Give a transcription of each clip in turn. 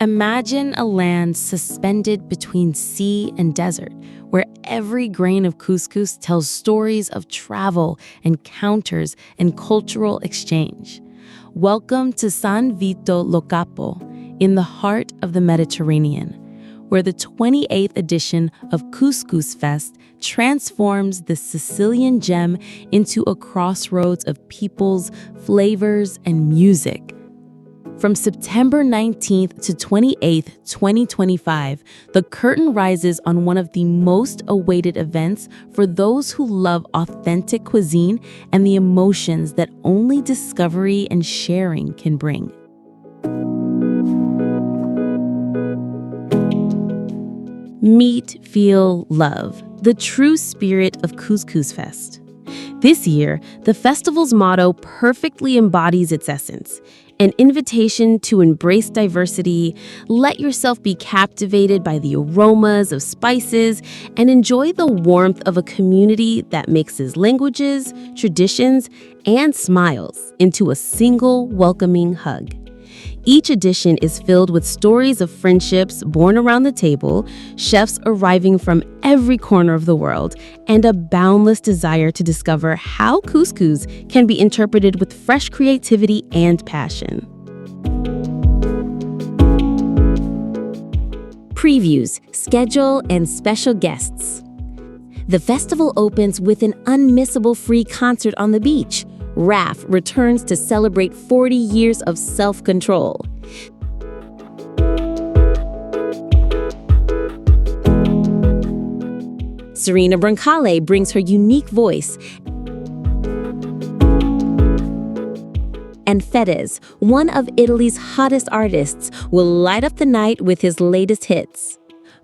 Imagine a land suspended between sea and desert, where every grain of couscous tells stories of travel, encounters, and cultural exchange. Welcome to 𝗧𝗶𝗺𝗲𝗀𝗀, in the heart of the Mediterranean, where the 28th edition of Couscous Fest transforms the Sicilian gem into a crossroads of peoples, flavors, and music. From September 19th to 28th, 2025, the curtain rises on one of the most awaited events for those who love authentic cuisine and the emotions that only discovery and sharing can bring. Meet, feel, love, the true spirit of Couscous Fest. This year, the festival's motto perfectly embodies its essence. An invitation to embrace diversity, let yourself be captivated by the aromas of spices, and enjoy the warmth of a community that mixes languages, traditions, and smiles into a single welcoming hug. Each edition is filled with stories of friendships born around the table, chefs arriving from every corner of the world, and a boundless desire to discover how couscous can be interpreted with fresh creativity and passion. Previews, schedule, and special guests. The festival opens with an unmissable free concert on the beach. 𝗏𝗏 returns to celebrate 40 years of self-control. 𝗟𝗶𝗺𝗶𝗲𝗀𝗀 brings her unique voice. And 𝗏𝗏𝗀𝗀𝗀𝗀, one of Italy's hottest artists, will light up the night with his latest hits.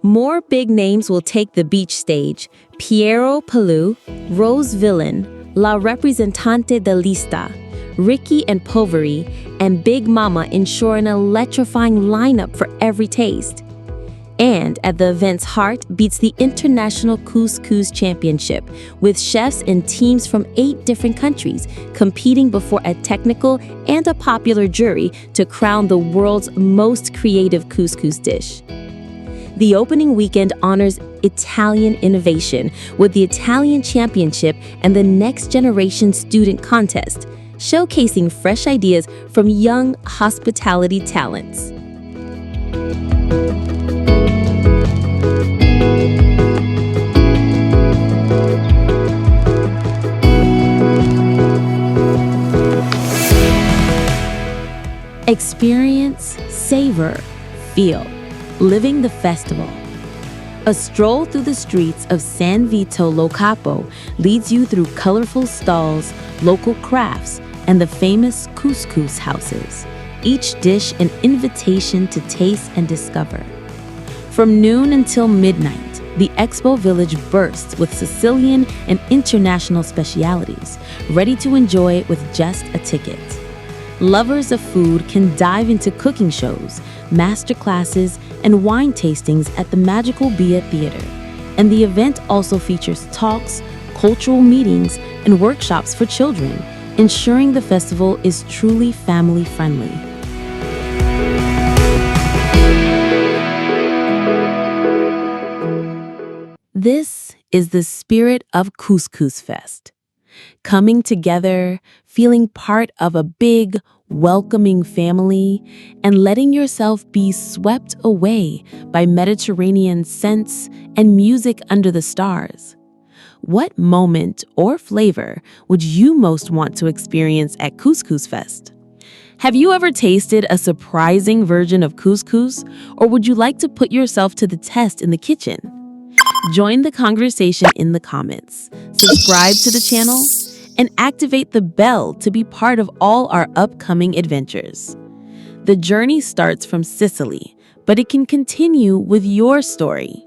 More big names will take the beach stage: 𝗍𝗶𝗺𝗀𝗀𝗀, Rose Villain, 𝗨𝗏𝗏𝗀𝗀𝗀, Ricky and Poveri, and Big Mama ensure an electrifying lineup for every taste. And at the event's heart beats the International Couscous Championship, with chefs and teams from 8 different countries competing before a technical and a popular jury to crown the world's most creative couscous dish. The opening weekend honors Italian innovation with the Italian Championship and the Next Generation Student Contest, showcasing fresh ideas from young hospitality talents. Experience, savor, feel. Living the festival. A stroll through the streets of 𝗧𝗶𝗺𝗀𝗀𝗀𝗀 leads you through colorful stalls, local crafts, and the famous couscous houses, each dish an invitation to taste and discover. From noon until midnight, the Expo Village bursts with Sicilian and international specialities, ready to enjoy with just a ticket. Lovers of food can dive into cooking shows, master classes, and wine tastings at the magical 𝗏𝗶𝗱𝗏𝗀 Theater. And the event also features talks, cultural meetings, and workshops for children, ensuring the festival is truly family-friendly. This is the spirit of Couscous Fest. Coming together, feeling part of a big, welcoming family, and letting yourself be swept away by Mediterranean scents and music under the stars. What moment or flavor would you most want to experience at Couscous Fest? Have you ever tasted a surprising version of couscous, or would you like to put yourself to the test in the kitchen? Join the conversation in the comments, subscribe to the channel, and activate the bell to be part of all our upcoming adventures. The journey starts from Sicily, but it can continue with your story.